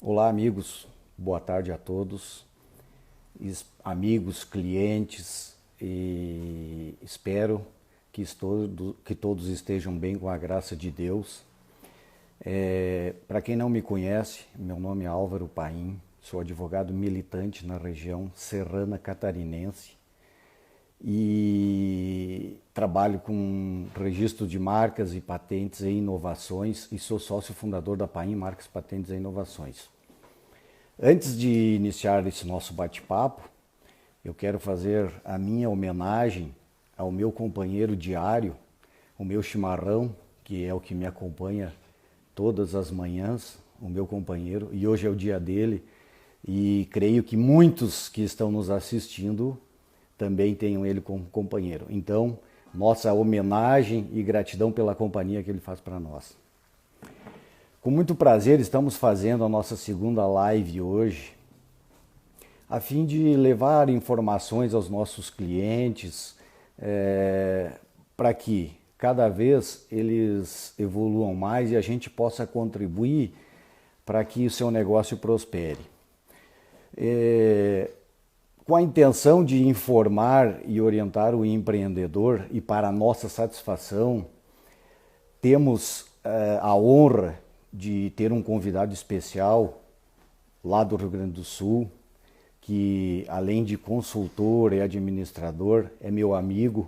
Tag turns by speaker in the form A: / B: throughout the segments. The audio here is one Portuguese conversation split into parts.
A: Olá, amigos. Boa tarde a todos, amigos, clientes, e espero que todos estejam bem com a graça de Deus. Para quem não me conhece, meu nome é Álvaro Paim, sou advogado militante na região serrana catarinense e trabalho com registro de marcas e patentes e inovações e sou sócio fundador da Paim Marcas, Patentes e Inovações. Antes de iniciar esse nosso bate-papo, eu quero fazer a minha homenagem ao meu companheiro diário, o meu chimarrão, que é o que me acompanha todas as manhãs, o meu companheiro, e hoje é o dia dele, e creio que muitos que estão nos assistindo também tenham ele como companheiro. Então, nossa homenagem e gratidão pela companhia que ele faz para nós. Com muito prazer, estamos fazendo a nossa segunda live hoje, a fim de levar informações aos nossos clientes, para que cada vez eles evoluam mais e a gente possa contribuir para que o seu negócio prospere. Com a intenção de informar e orientar o empreendedor e para a nossa satisfação, temos a honra de ter um convidado especial lá do Rio Grande do Sul, que além de consultor e administrador, é meu amigo,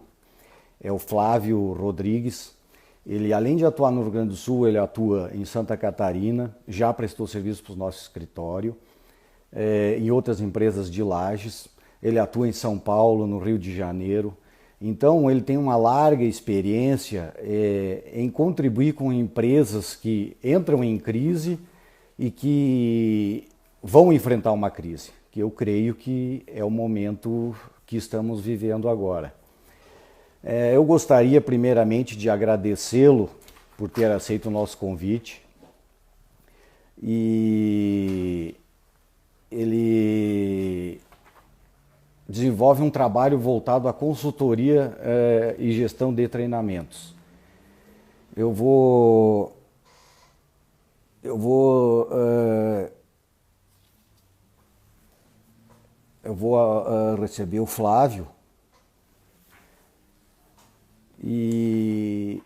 A: é o Flávio Rodrigues. Ele, além de atuar no Rio Grande do Sul, ele atua em Santa Catarina, já prestou serviço para o nosso escritório, em outras empresas de Lages, ele atua em São Paulo, no Rio de Janeiro. Então, ele tem uma larga experiência em contribuir com empresas que entram em crise e que vão enfrentar uma crise, que eu creio que é o momento que estamos vivendo agora. Eu gostaria, primeiramente, de agradecê-lo por ter aceito o nosso convite. E ele desenvolve um trabalho voltado à consultoria e gestão de treinamentos. Eu vou receber o Flávio e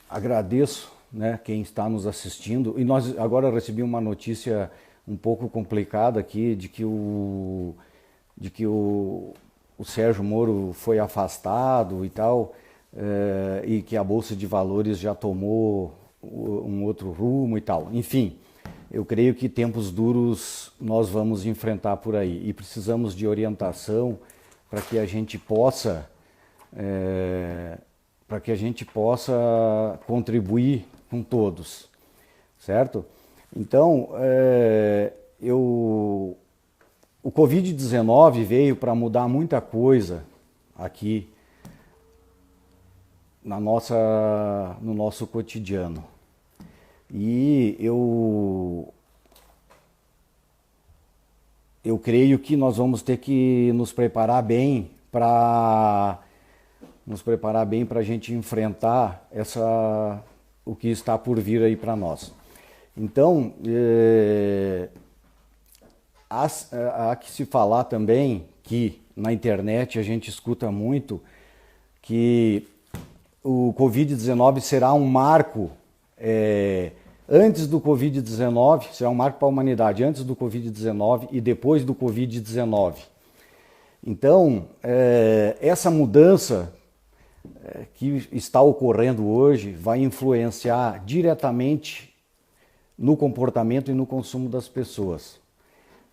A: agradeço, né, quem está nos assistindo. E nós agora recebemos uma notícia um pouco complicada aqui de que o Sérgio Moro foi afastado e tal, e que a Bolsa de Valores já tomou um outro rumo e tal. Enfim, eu creio que tempos duros nós vamos enfrentar por aí e precisamos de orientação para que a gente possa contribuir com todos, certo? Então, o Covid-19 veio para mudar muita coisa aqui no nosso cotidiano. E eu creio que nós vamos ter que nos preparar bem para a gente enfrentar o que está por vir aí para nós. Então, há que se falar também que na internet a gente escuta muito que o Covid-19 será um marco antes do Covid-19, será um marco para a humanidade antes do Covid-19 e depois do Covid-19. Então, essa mudança que está ocorrendo hoje vai influenciar diretamente no comportamento e no consumo das pessoas.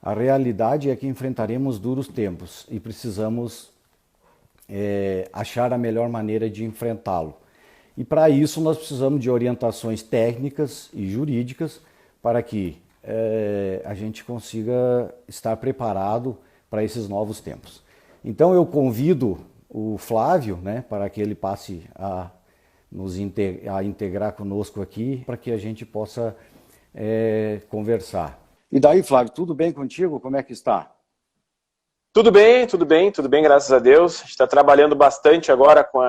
A: A realidade é que enfrentaremos duros tempos e precisamos achar a melhor maneira de enfrentá-lo. E para isso nós precisamos de orientações técnicas e jurídicas para que a gente consiga estar preparado para esses novos tempos. Então eu convido o Flávio, né, para que ele passe a integrar conosco aqui, para que a gente possa conversar. E daí, Flávio, tudo bem contigo? Como é que está?
B: Tudo bem, graças a Deus. A gente está trabalhando bastante agora com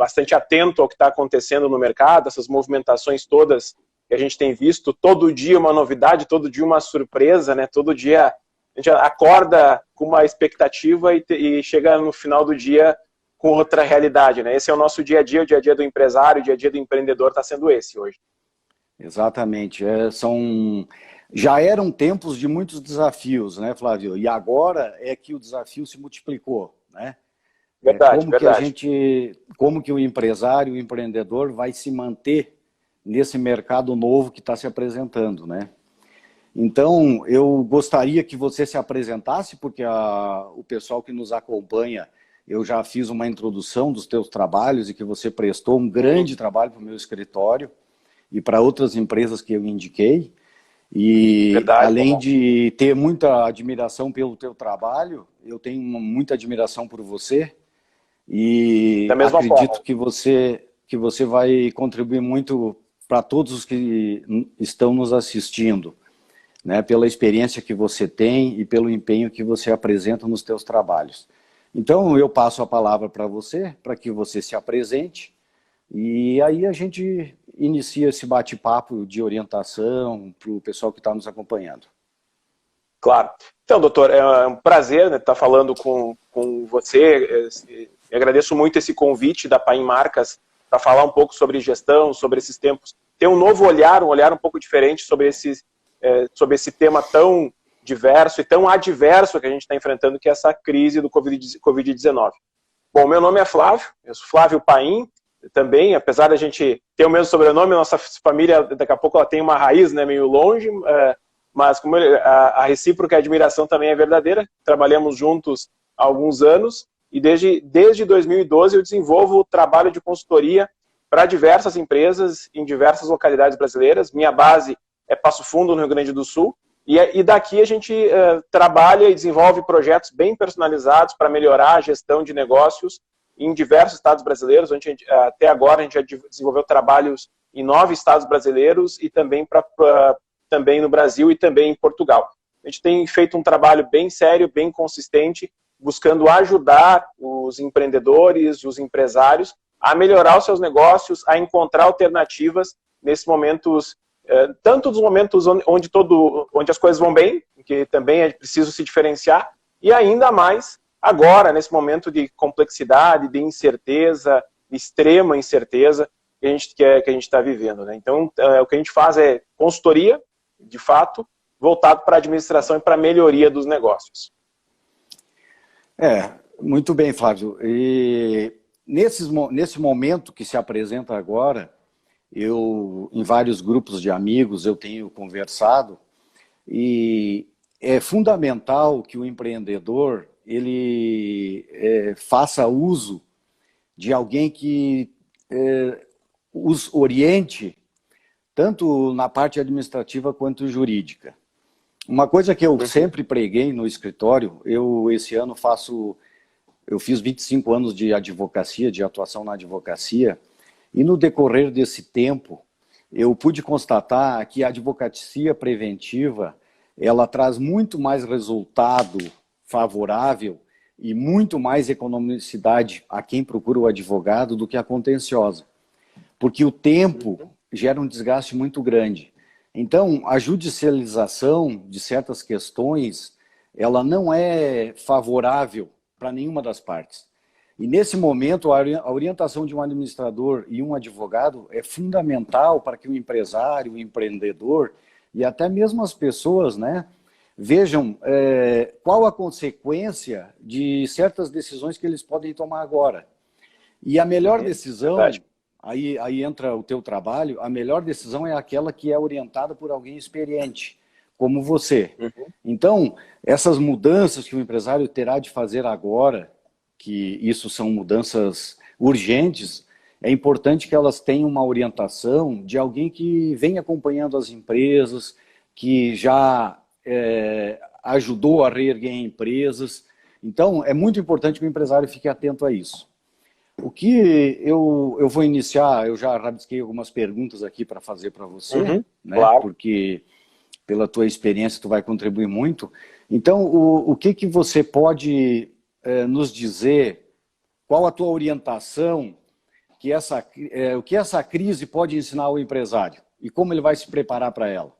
B: bastante atento ao que está acontecendo no mercado, essas movimentações todas que a gente tem visto, todo dia uma novidade, todo dia uma surpresa, né? Todo dia a gente acorda com uma expectativa e chega no final do dia com outra realidade, né? Esse é o nosso dia a dia, o dia a dia do empresário, o dia a dia do empreendedor está sendo esse hoje.
A: Exatamente. Já eram tempos de muitos desafios, né, Flávio? E agora é que o desafio se multiplicou, né?
B: Verdade, verdade.
A: Como que o empresário, o empreendedor vai se manter nesse mercado novo que está se apresentando, né? Então, eu gostaria que você se apresentasse, porque o pessoal que nos acompanha, eu já fiz uma introdução dos teus trabalhos e que você prestou um grande trabalho para o meu escritório e para outras empresas que eu indiquei. E
B: Verdade,
A: além de ter muita admiração pelo teu trabalho, eu tenho muita admiração por você e
B: da mesma
A: acredito
B: forma.
A: que você vai contribuir muito para todos os que estão nos assistindo, né, pela experiência que você tem e pelo empenho que você apresenta nos teus trabalhos. Então, eu passo a palavra para você, para que você se apresente, e aí a gente inicia esse bate-papo de orientação para o pessoal que está nos acompanhando.
B: Claro. Então, doutor, é um prazer, né, estar falando com você. Eu agradeço muito esse convite da Paim Marcas para falar um pouco sobre gestão, sobre esses tempos. Ter um novo olhar, um olhar um pouco diferente sobre esse tema tão diverso e tão adverso que a gente está enfrentando, que é essa crise do Covid-19. Bom, meu nome é Flávio, eu sou Flávio Paim, também, apesar da gente ter o mesmo sobrenome, nossa família, daqui a pouco, ela tem uma raiz, né, meio longe, mas como a recíproca admiração também é verdadeira. Trabalhamos juntos há alguns anos e desde 2012 eu desenvolvo trabalho de consultoria para diversas empresas em diversas localidades brasileiras. Minha base é Passo Fundo, no Rio Grande do Sul, e daqui a gente trabalha e desenvolve projetos bem personalizados para melhorar a gestão de negócios em diversos estados brasileiros. Até agora a gente já desenvolveu trabalhos em 9 estados brasileiros e também, também no Brasil e também em Portugal. A gente tem feito um trabalho bem sério, bem consistente, buscando ajudar os empreendedores, os empresários a melhorar os seus negócios, a encontrar alternativas nesses momentos, tanto dos momentos onde as coisas vão bem, que também é preciso se diferenciar, e ainda mais agora, nesse momento de complexidade, de incerteza, de extrema incerteza que a gente está vivendo, né? Então, o que a gente faz é consultoria, de fato, voltado para a administração e para a melhoria dos negócios.
A: Muito bem, Flávio. E nesse momento que se apresenta agora, em vários grupos de amigos, eu tenho conversado, e é fundamental que o empreendedor ele faça uso de alguém que os oriente, tanto na parte administrativa quanto jurídica. Uma coisa que eu sempre preguei no escritório, esse ano eu fiz 25 anos de advocacia, de atuação na advocacia, e no decorrer desse tempo, eu pude constatar que a advocacia preventiva, ela traz muito mais resultado favorável e muito mais economicidade a quem procura o advogado do que a contenciosa. Porque o tempo gera um desgaste muito grande. Então, a judicialização de certas questões, ela não é favorável para nenhuma das partes. E nesse momento, a orientação de um administrador e um advogado é fundamental para que o empresário, o empreendedor e até mesmo as pessoas, né, vejam qual a consequência de certas decisões que eles podem tomar agora. E a melhor decisão, aí entra o teu trabalho, a melhor decisão é aquela que é orientada por alguém experiente, como você. Então, essas mudanças que o empresário terá de fazer agora, que isso são mudanças urgentes, é importante que elas tenham uma orientação de alguém que vem acompanhando as empresas, que já ajudou a reerguer empresas. Então, é muito importante que o empresário fique atento a isso. O que eu vou iniciar, eu já rabisquei algumas perguntas aqui para fazer para você, né?
B: Claro.
A: Porque pela tua experiência tu vai contribuir muito. Então, o que você pode nos dizer, qual a tua orientação o que essa crise pode ensinar ao empresário e como ele vai se preparar para ela?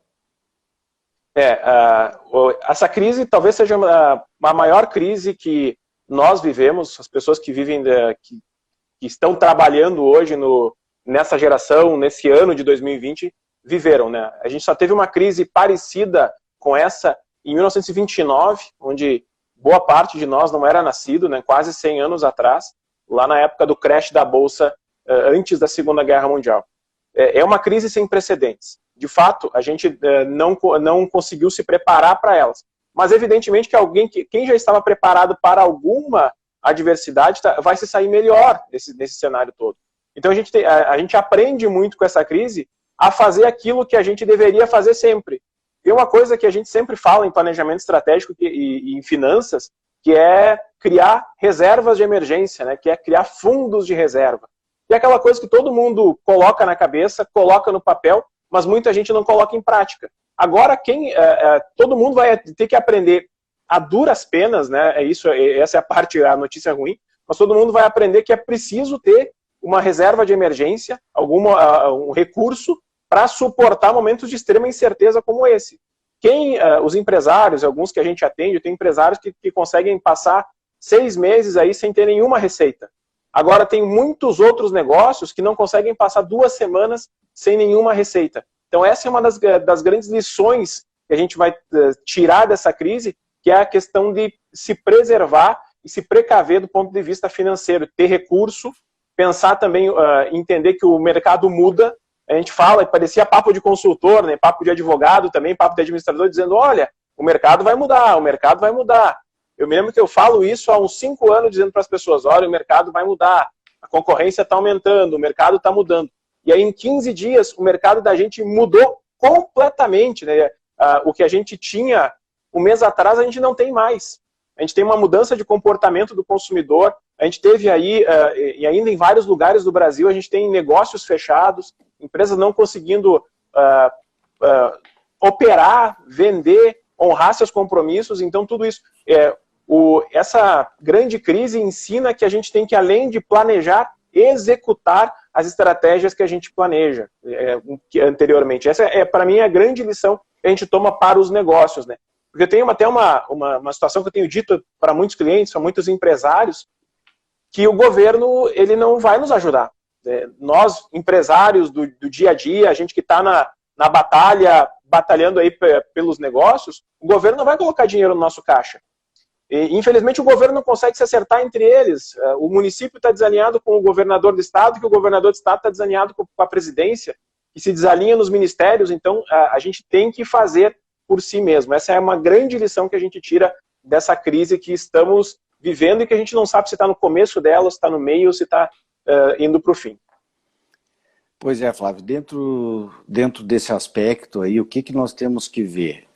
B: Essa crise talvez seja a maior crise que nós vivemos, as pessoas que vivem, que estão trabalhando hoje nessa geração, nesse ano de 2020, viveram, né? A gente só teve uma crise parecida com essa em 1929, onde boa parte de nós não era nascido, né? Quase 100 anos atrás, lá na época do crash da Bolsa, antes da Segunda Guerra Mundial. É uma crise sem precedentes. De fato, a gente não conseguiu se preparar para elas. Mas, evidentemente, que quem já estava preparado para alguma adversidade vai se sair melhor nesse cenário todo. Então, a gente aprende muito com essa crise a fazer aquilo que a gente deveria fazer sempre. E uma coisa que a gente sempre fala em planejamento estratégico e em finanças, que é criar reservas de emergência, né? Que é criar fundos de reserva. E é aquela coisa que todo mundo coloca na cabeça, coloca no papel, mas muita gente não coloca em prática. Agora, todo mundo vai ter que aprender a duras penas, né? Essa é a notícia ruim, mas todo mundo vai aprender que é preciso ter uma reserva de emergência, um recurso para suportar momentos de extrema incerteza como esse. Os empresários, alguns que a gente atende, tem empresários que conseguem passar 6 meses aí sem ter nenhuma receita. Agora, tem muitos outros negócios que não conseguem passar 2 semanas sem nenhuma receita. Então, essa é uma das grandes lições que a gente vai tirar dessa crise, que é a questão de se preservar e se precaver do ponto de vista financeiro, ter recurso, pensar também, entender que o mercado muda. A gente fala, parecia papo de consultor, né, papo de advogado também, papo de administrador, dizendo, olha, o mercado vai mudar, o mercado vai mudar. Eu me lembro que eu falo isso há uns 5 anos, dizendo para as pessoas, olha, o mercado vai mudar, a concorrência está aumentando, o mercado está mudando. E aí, em 15 dias, o mercado da gente mudou completamente, né? O que a gente tinha um mês atrás, a gente não tem mais. A gente tem uma mudança de comportamento do consumidor, a gente teve aí, e ainda em vários lugares do Brasil, a gente tem negócios fechados, empresas não conseguindo operar, vender, honrar seus compromissos. Então, tudo isso... essa grande crise ensina que a gente tem que, além de planejar, executar as estratégias que a gente planeja anteriormente. Essa para mim, a grande lição que a gente toma para os negócios, né? Porque eu tenho até uma situação que eu tenho dito para muitos clientes, para muitos empresários, que o governo ele não vai nos ajudar. Nós, empresários do dia a dia, a gente que está na batalha, batalhando aí pelos negócios, o governo não vai colocar dinheiro no nosso caixa. E, infelizmente, o governo não consegue se acertar entre eles. O município está desalinhado com o governador do estado, que o governador do estado está desalinhado com a presidência, que se desalinha nos ministérios. Então, a gente tem que fazer por si mesmo. Essa é uma grande lição que a gente tira dessa crise que estamos vivendo e que a gente não sabe se está no começo dela, se está no meio, ou se está indo para o fim.
A: Pois é, Flávio, dentro desse aspecto aí, o que nós temos que ver?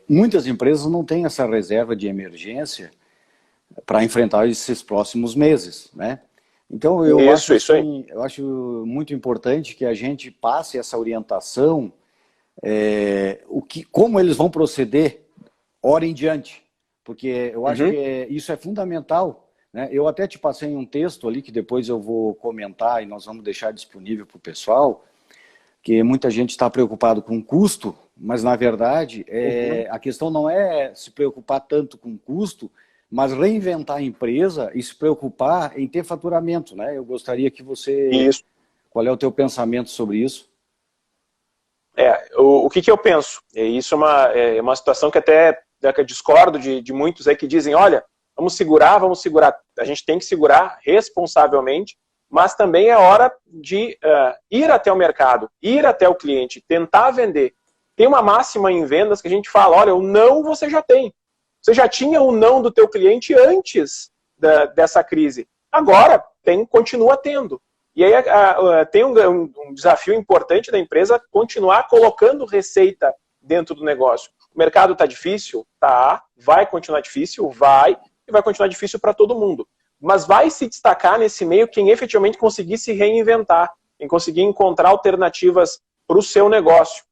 A: Muitas empresas não têm essa reserva de emergência para enfrentar esses próximos meses, né? Então, eu acho muito importante que a gente passe essa orientação, como eles vão proceder hora em diante, porque eu acho que isso é fundamental. Eu até te passei um texto ali que depois eu vou comentar e nós vamos deixar disponível para o pessoal, que muita gente está preocupado com custo, mas na verdade a questão não é se preocupar tanto com custo, mas reinventar a empresa e se preocupar em ter faturamento, né? Eu gostaria que você... Isso. Qual é o teu pensamento sobre isso?
B: O que eu penso? Isso é uma situação que até eu discordo de muitos aí que dizem, olha, vamos segurar, a gente tem que segurar responsavelmente, mas também é hora de ir até o mercado, ir até o cliente, tentar vender. Tem uma máxima em vendas que a gente fala, olha, o não você já tem. Você já tinha o não do teu cliente antes dessa crise. Agora, continua tendo. E aí tem um desafio importante da empresa continuar colocando receita dentro do negócio. O mercado está difícil? Tá. Vai continuar difícil? Vai. E vai continuar difícil para todo mundo. Mas vai se destacar nesse meio quem efetivamente conseguir se reinventar, quem conseguir encontrar alternativas para o seu negócio.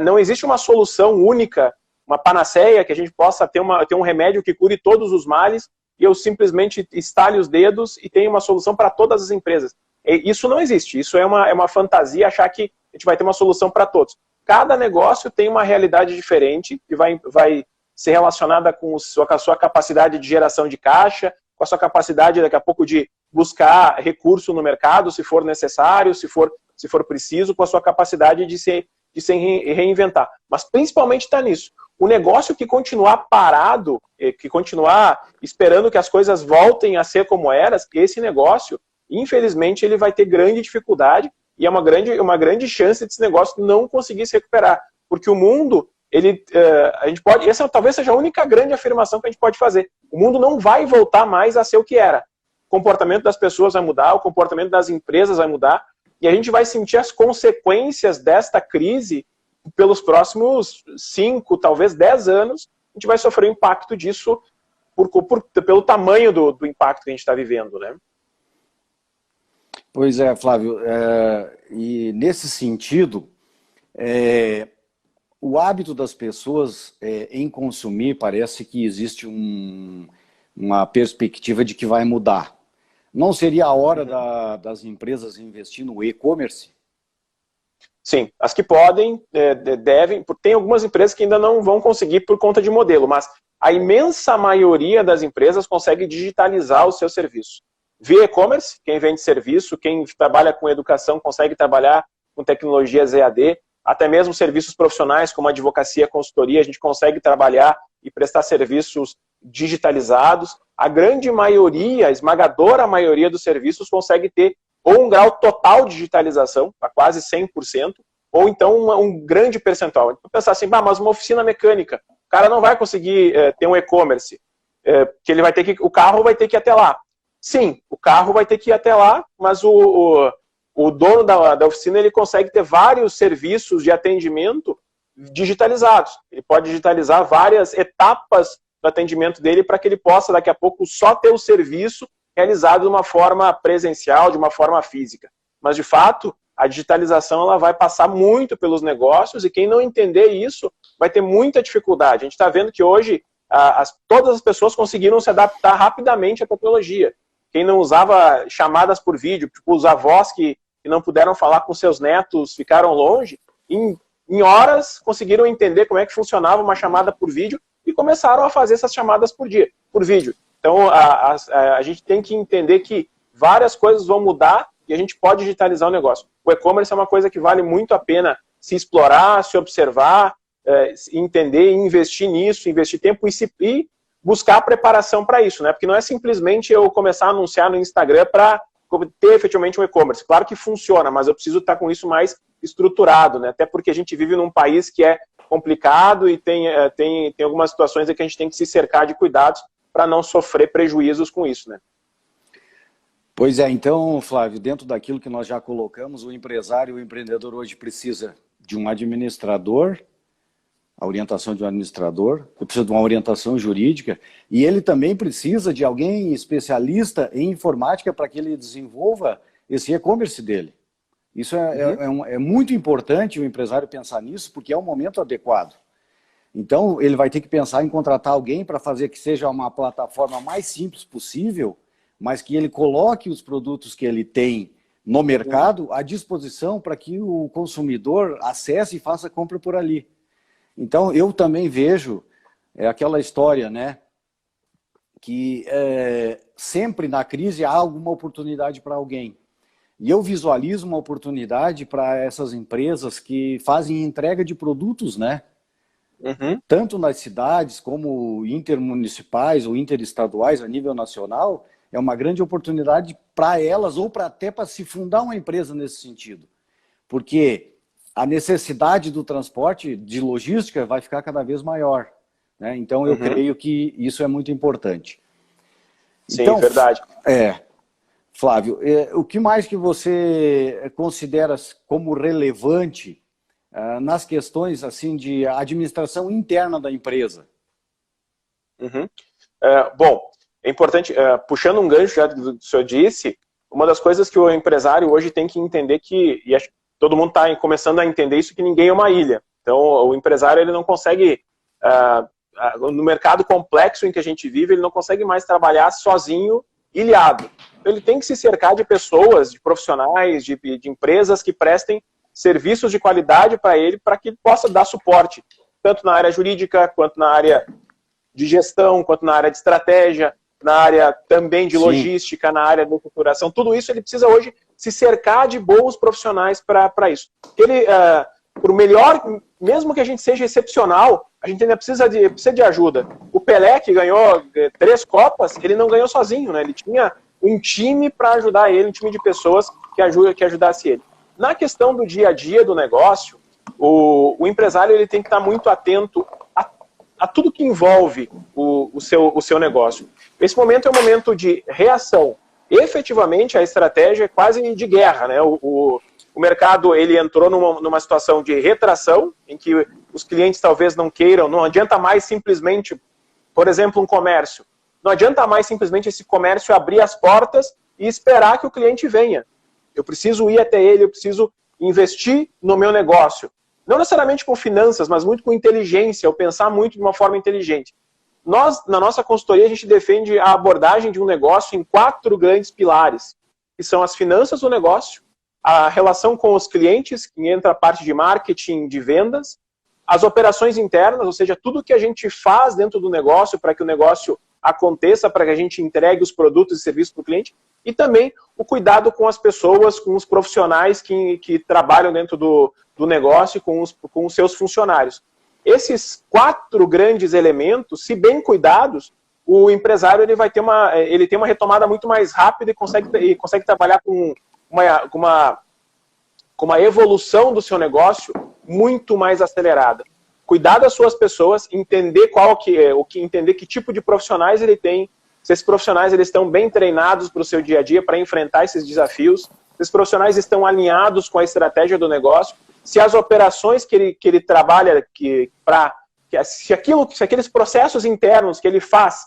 B: Não existe uma solução única, uma panaceia, que a gente possa ter um remédio que cure todos os males e eu simplesmente estale os dedos e tenha uma solução para todas as empresas. Isso não existe, isso é uma fantasia achar que a gente vai ter uma solução para todos. Cada negócio tem uma realidade diferente que vai ser relacionada com a sua capacidade de geração de caixa, com a sua capacidade daqui a pouco de buscar recurso no mercado, se for necessário, se for preciso, com a sua capacidade de se reinventar. Mas principalmente está nisso. O negócio que continuar parado, que continuar esperando que as coisas voltem a ser como eram, esse negócio, infelizmente, ele vai ter grande dificuldade e é uma grande chance desse negócio não conseguir se recuperar. Porque o mundo, a gente pode, essa talvez seja a única grande afirmação que a gente pode fazer. O mundo não vai voltar mais a ser o que era. O comportamento das pessoas vai mudar, o comportamento das empresas vai mudar, e a gente vai sentir as consequências desta crise pelos próximos 5, talvez 10 anos. A gente vai sofrer o impacto disso pelo tamanho do impacto que a gente está vivendo, né?
A: Pois é, Flávio, e nesse sentido, o hábito das pessoas em consumir parece que existe uma perspectiva de que vai mudar. Não seria a hora das empresas investir no e-commerce?
B: Sim, as que podem, devem, tem algumas empresas que ainda não vão conseguir por conta de modelo, mas a imensa maioria das empresas consegue digitalizar o seu serviço. Via e-commerce, quem vende serviço, quem trabalha com educação consegue trabalhar com tecnologias EAD, até mesmo serviços profissionais como advocacia, consultoria, a gente consegue trabalhar e prestar serviços digitalizados. A grande maioria, a esmagadora maioria dos serviços consegue ter ou um grau total de digitalização, a quase 100%, ou então um grande percentual. Então, pensar assim, mas uma oficina mecânica, o cara não vai conseguir ter um e-commerce, que ele vai ter que, o carro vai ter que ir até lá. Sim, o carro vai ter que ir até lá, mas o dono da oficina ele consegue ter vários serviços de atendimento digitalizados. Ele pode digitalizar várias etapas do atendimento dele para que ele possa, daqui a pouco, só ter o serviço realizado de uma forma presencial, de uma forma física. Mas, de fato, a digitalização ela vai passar muito pelos negócios e quem não entender isso vai ter muita dificuldade. A gente está vendo que hoje todas as pessoas conseguiram se adaptar rapidamente à tecnologia. Quem não usava chamadas por vídeo, tipo os avós que não puderam falar com seus netos, ficaram longe, em horas conseguiram entender como é que funcionava uma chamada por vídeo e começaram a fazer essas chamadas por vídeo. Então, a gente tem que entender que várias coisas vão mudar e a gente pode digitalizar o negócio. O e-commerce é uma coisa que vale muito a pena se explorar, se observar, entender e investir nisso, investir tempo e buscar preparação para isso, né? Porque não é simplesmente eu começar a anunciar no Instagram para ter efetivamente um e-commerce. Claro que funciona, mas eu preciso estar com isso mais estruturado, né? Até porque a gente vive num país que é complicado e tem algumas situações em que a gente tem que se cercar de cuidados para não sofrer prejuízos com isso, né?
A: Pois é, então, Flávio, dentro daquilo que nós já colocamos, o empresário, o empreendedor hoje precisa de um administrador, a orientação de um administrador, precisa de uma orientação jurídica, e ele também precisa de alguém especialista em informática para que ele desenvolva esse e-commerce dele. Isso é muito importante o empresário pensar nisso, porque é o momento adequado. Então, ele vai ter que pensar em contratar alguém para fazer que seja uma plataforma mais simples possível, mas que ele coloque os produtos que ele tem no mercado à disposição para que o consumidor acesse e faça compra por ali. Então, eu também vejo aquela história, né, que sempre na crise há alguma oportunidade para alguém. E eu visualizo uma oportunidade para essas empresas que fazem entrega de produtos, né? Tanto nas cidades como intermunicipais ou interestaduais a nível nacional, é uma grande oportunidade para elas ou até para se fundar uma empresa nesse sentido. Porque a necessidade do transporte, de logística, vai ficar cada vez maior, né? Então, eu creio que isso é muito importante.
B: Sim,
A: então,
B: verdade.
A: Flávio, o que mais que você considera como relevante nas questões assim, de administração interna da empresa?
B: Bom, é importante, puxando um gancho já do que o senhor disse, uma das coisas que o empresário hoje tem que entender e acho que todo mundo está começando a entender isso, que ninguém é uma ilha. Então, o empresário ele não consegue, no mercado complexo em que a gente vive, ele não consegue mais trabalhar sozinho ilhado. Então, ele tem que se cercar de pessoas, de profissionais, de empresas que prestem serviços de qualidade para ele, para que ele possa dar suporte, tanto na área jurídica, quanto na área de gestão, quanto na área de estratégia, na área também de logística, na área de estruturação. Tudo isso ele precisa hoje se cercar de bons profissionais para isso. Ele, por melhor, mesmo que a gente seja excepcional, a gente ainda precisa de ajuda. O Pelé, que ganhou 3 Copas, ele não ganhou sozinho, né? Ele tinha um time para ajudar ele, um time de pessoas que ajudasse ele. Na questão do dia a dia do negócio, o empresário ele tem que estar muito atento a tudo que envolve o seu negócio. Esse momento é um momento de reação. Efetivamente, a estratégia é quase de guerra, né? O mercado ele entrou numa situação de retração, em que os clientes talvez não queiram, não adianta mais simplesmente, por exemplo, um comércio. Não adianta mais simplesmente esse comércio abrir as portas e esperar que o cliente venha. Eu preciso ir até ele, eu preciso investir no meu negócio. Não necessariamente com finanças, mas muito com inteligência, eu pensar muito de uma forma inteligente. Nós, na nossa consultoria, a gente defende a abordagem de um negócio em 4 grandes pilares, que são as finanças do negócio, a relação com os clientes, que entra a parte de marketing, de vendas, as operações internas, ou seja, tudo que a gente faz dentro do negócio para que o negócio aconteça, para que a gente entregue os produtos e serviços para o cliente, e também o cuidado com as pessoas, com os profissionais que trabalham dentro do negócio, com os seus funcionários. Esses 4 grandes elementos, se bem cuidados, o empresário ele tem uma retomada muito mais rápida e consegue trabalhar com uma evolução do seu negócio muito mais acelerada. Cuidar das suas pessoas, entender entender que tipo de profissionais ele tem, se esses profissionais eles estão bem treinados para o seu dia a dia, para enfrentar esses desafios, se esses profissionais estão alinhados com a estratégia do negócio, se as operações que ele trabalha, se aqueles processos internos que ele faz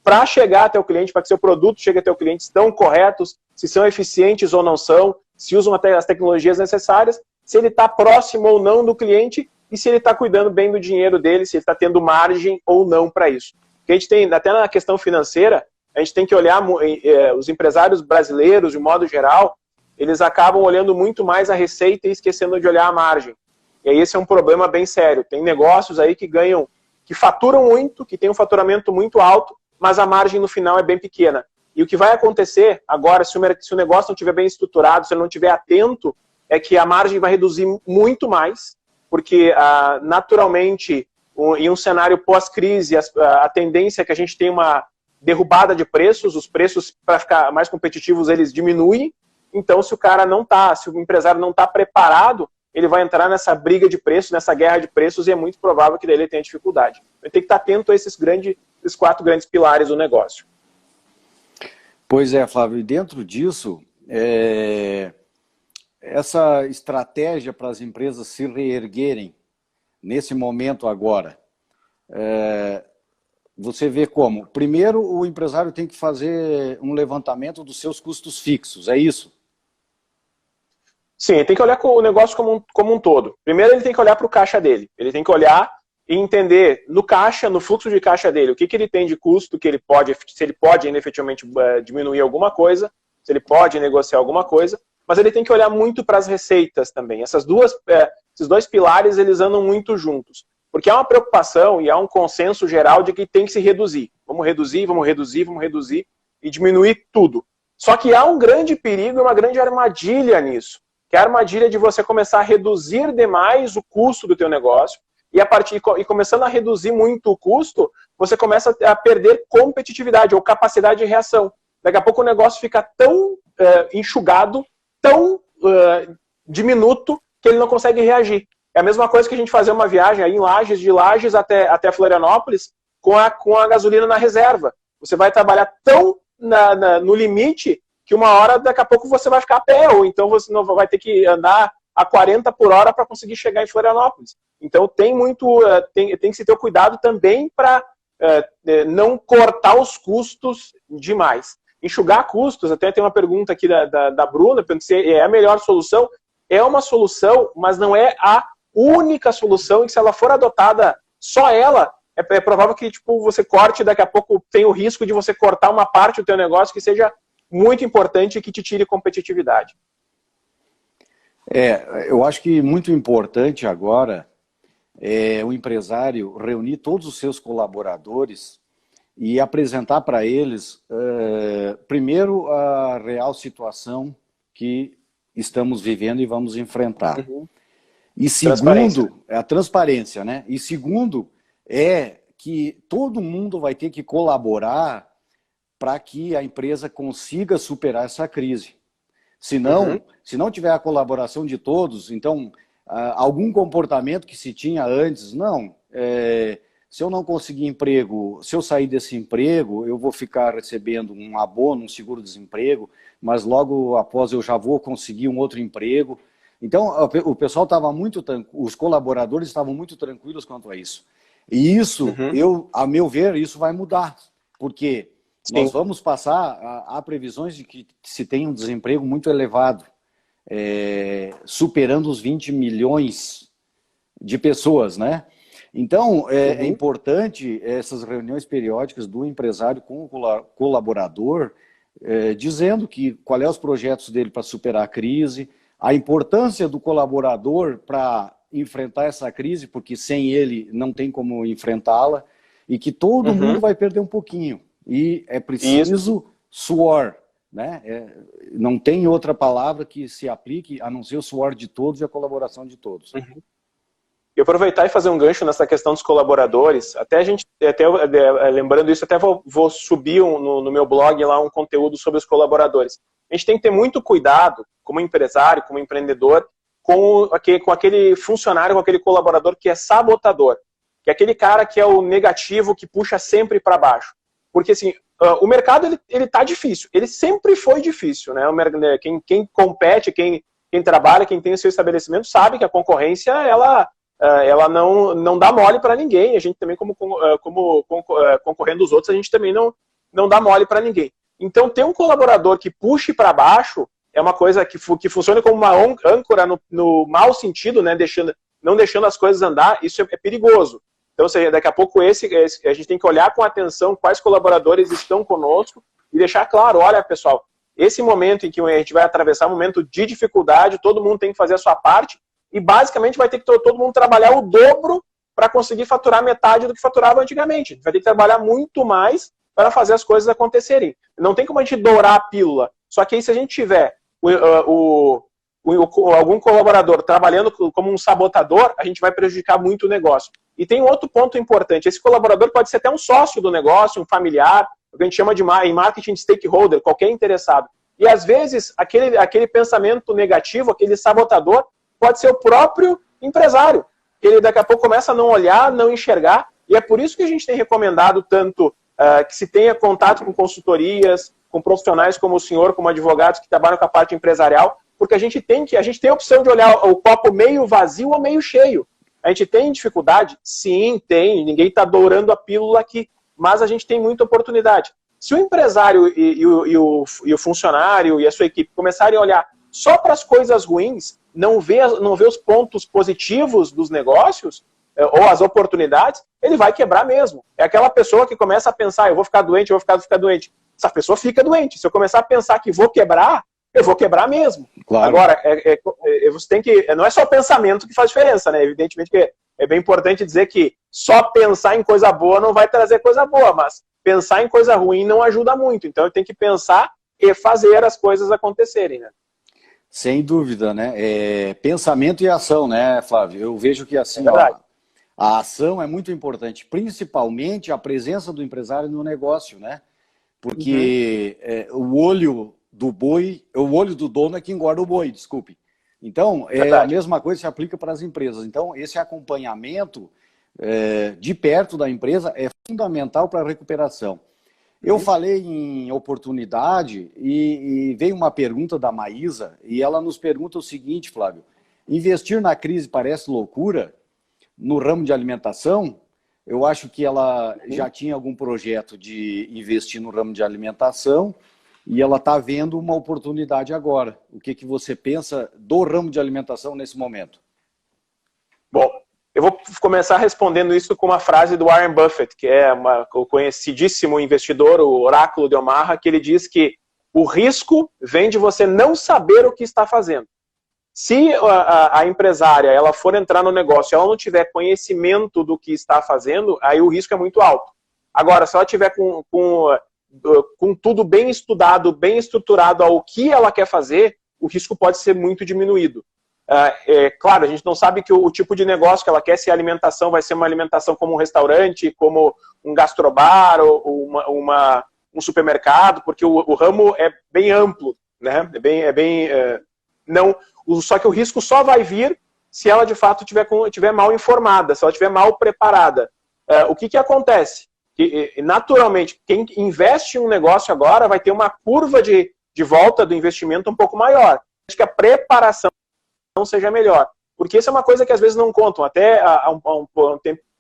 B: para chegar até o cliente, para que seu produto chegue até o cliente, estão corretos, se são eficientes ou não são, se usam até as tecnologias necessárias, se ele está próximo ou não do cliente e se ele está cuidando bem do dinheiro dele, se ele está tendo margem ou não para isso. Porque a gente tem, até na questão financeira, a gente tem que olhar, os empresários brasileiros, de modo geral, eles acabam olhando muito mais a receita e esquecendo de olhar a margem. E aí esse é um problema bem sério. Tem negócios aí que faturam muito, que tem um faturamento muito alto, mas a margem no final é bem pequena. E o que vai acontecer agora, se o negócio não estiver bem estruturado, se ele não estiver atento, é que a margem vai reduzir muito mais, porque naturalmente, em um cenário pós-crise, a tendência é que a gente tenha uma derrubada de preços, os preços, para ficar mais competitivos, eles diminuem. Então, se o empresário não está preparado, ele vai entrar nessa briga de preços, nessa guerra de preços, e é muito provável que daí ele tenha dificuldade. Ele tem que estar atento a esses 4 grandes pilares do negócio.
A: Pois é, Flávio, e dentro disso, essa estratégia para as empresas se reerguerem nesse momento agora, você vê como? Primeiro, o empresário tem que fazer um levantamento dos seus custos fixos, é isso?
B: Sim, ele tem que olhar o negócio como um todo. Primeiro, ele tem que olhar para o caixa dele. Ele tem que olhar e entender no fluxo de caixa dele, o que ele tem de custo, se ele pode efetivamente diminuir alguma coisa, se ele pode negociar alguma coisa, mas ele tem que olhar muito para as receitas também. Esses 2 pilares, eles andam muito juntos. Porque há uma preocupação e há um consenso geral de que tem que se reduzir. Vamos reduzir, vamos reduzir, vamos reduzir e diminuir tudo. Só que há um grande perigo e uma grande armadilha nisso, que é a armadilha de você começar a reduzir demais o custo do teu negócio e começando a reduzir muito o custo, você começa a perder competitividade ou capacidade de reação. Daqui a pouco o negócio fica tão enxugado, tão diminuto, que ele não consegue reagir. É a mesma coisa que a gente fazer uma viagem aí em Lages, de Lages até Florianópolis, com a gasolina na reserva. Você vai trabalhar tão no limite que uma hora, daqui a pouco, você vai ficar a pé, ou então você não vai ter que andar a 40 por hora para conseguir chegar em Florianópolis. Então tem que se ter cuidado também para não cortar os custos demais. Enxugar custos, até tem uma pergunta aqui da Bruna, se é a melhor solução. É uma solução, mas não é a única solução, e que se ela for adotada só ela é provável que tipo, você corte, daqui a pouco tem o risco de você cortar uma parte do teu negócio que seja muito importante e que te tire competitividade.
A: Eu acho que muito importante agora é o empresário reunir todos os seus colaboradores e apresentar para eles, primeiro, a real situação que estamos vivendo e vamos enfrentar.
B: Uhum.
A: E segundo, a transparência, né? E segundo, é que todo mundo vai ter que colaborar para que a empresa consiga superar essa crise. Senão, se não tiver a colaboração de todos, então, algum comportamento que se tinha antes, não, se eu não conseguir emprego, se eu sair desse emprego, eu vou ficar recebendo um abono, um seguro-desemprego, mas logo após eu já vou conseguir um outro emprego. Então, o pessoal estava os colaboradores estavam muito tranquilos quanto a isso. E isso, a meu ver, isso vai mudar, porque nós vamos passar a previsões de que se tenha um desemprego muito elevado, superando os 20 milhões de pessoas, né? Então, é importante essas reuniões periódicas do empresário com o colaborador, dizendo qual é os projetos dele para superar a crise, a importância do colaborador para enfrentar essa crise, porque sem ele não tem como enfrentá-la, e que todo mundo vai perder um pouquinho. E é preciso suor, né? Não tem outra palavra que se aplique a não ser o suor de todos e a colaboração de todos.
B: E aproveitar e fazer um gancho nessa questão dos colaboradores, lembrando isso, até vou subir no meu blog lá um conteúdo sobre os colaboradores. A gente tem que ter muito cuidado, como empresário, como empreendedor, com aquele funcionário, com aquele colaborador que é sabotador, que é aquele cara que é o negativo, que puxa sempre para baixo. Porque assim, o mercado ele tá difícil, ele sempre foi difícil, né? Quem compete, quem trabalha, quem tem o seu estabelecimento sabe que a concorrência ela não dá mole para ninguém. A gente também, como concorrendo dos outros, a gente também não dá mole para ninguém. Então, ter um colaborador que puxe para baixo é uma coisa que funciona como uma âncora no mau sentido, né? Não deixando as coisas andar, isso é perigoso. Então, daqui a pouco a gente tem que olhar com atenção quais colaboradores estão conosco e deixar claro, olha, pessoal, esse momento em que a gente vai atravessar um momento de dificuldade, todo mundo tem que fazer a sua parte e basicamente vai ter que todo mundo trabalhar o dobro para conseguir faturar metade do que faturava antigamente. Vai ter que trabalhar muito mais para fazer as coisas acontecerem. Não tem como a gente dourar a pílula. Só que aí, se a gente tiver algum colaborador trabalhando como um sabotador, a gente vai prejudicar muito o negócio. E tem um outro ponto importante. Esse colaborador pode ser até um sócio do negócio, um familiar, o que a gente chama em marketing de stakeholder, qualquer interessado. E às vezes, aquele pensamento negativo, aquele sabotador, pode ser o próprio empresário. Ele daqui a pouco começa a não olhar, não enxergar, e é por isso que a gente tem recomendado tanto que se tenha contato com consultorias, com profissionais como o senhor, como advogados que trabalham com a parte empresarial, porque a gente tem a opção de olhar o copo meio vazio ou meio cheio. A gente tem dificuldade? Sim, tem. Ninguém está dourando a pílula aqui, mas a gente tem muita oportunidade. Se o empresário e o funcionário e a sua equipe começarem a olhar só para as coisas ruins, não vê os pontos positivos dos negócios, ou as oportunidades, ele vai quebrar mesmo. É aquela pessoa que começa a pensar, eu vou ficar doente, eu vou ficar doente. Essa pessoa fica doente. Se eu começar a pensar que vou quebrar, eu vou quebrar mesmo. Claro. Agora, você tem que. Não é só o pensamento que faz diferença, né? Evidentemente que é bem importante dizer que só pensar em coisa boa não vai trazer coisa boa, mas pensar em coisa ruim não ajuda muito. Então, eu tenho que pensar e fazer as coisas acontecerem, né?
A: Sem dúvida, né? Pensamento e ação, né, Flávio? Eu vejo que assim, a ação é muito importante, principalmente a presença do empresário no negócio, né? Porque o olho do boi, o olho do dono é que engorda o boi, desculpe. Então, a mesma coisa se aplica para as empresas. Então, esse acompanhamento de perto da empresa é fundamental para a recuperação. Eu falei em oportunidade e veio uma pergunta da Maísa e ela nos pergunta o seguinte, Flávio, investir na crise parece loucura no ramo de alimentação? Eu acho que ela já tinha algum projeto de investir no ramo de alimentação e ela está vendo uma oportunidade agora. O que você pensa do ramo de alimentação nesse momento?
B: Bom, Eu vou começar respondendo isso com uma frase do Warren Buffett, que é o conhecidíssimo investidor, o oráculo de Omaha, que ele diz que o risco vem de você não saber o que está fazendo. Se a empresária ela for entrar no negócio e ela não tiver conhecimento do que está fazendo, aí o risco é muito alto. Agora, se ela tiver com tudo bem estudado, bem estruturado ao que ela quer fazer, o risco pode ser muito diminuído. Claro, a gente não sabe que o tipo de negócio que ela quer, se a alimentação vai ser uma alimentação como um restaurante, como um gastrobar ou um supermercado, porque o ramo é bem amplo, né? Só que o risco só vai vir se ela de fato estiver mal informada, se ela estiver mal preparada. O que acontece? Que, naturalmente, quem investe em um negócio agora vai ter uma curva de volta do investimento um pouco maior. Acho que a preparação não seja melhor. Porque isso é uma coisa que às vezes não contam. Até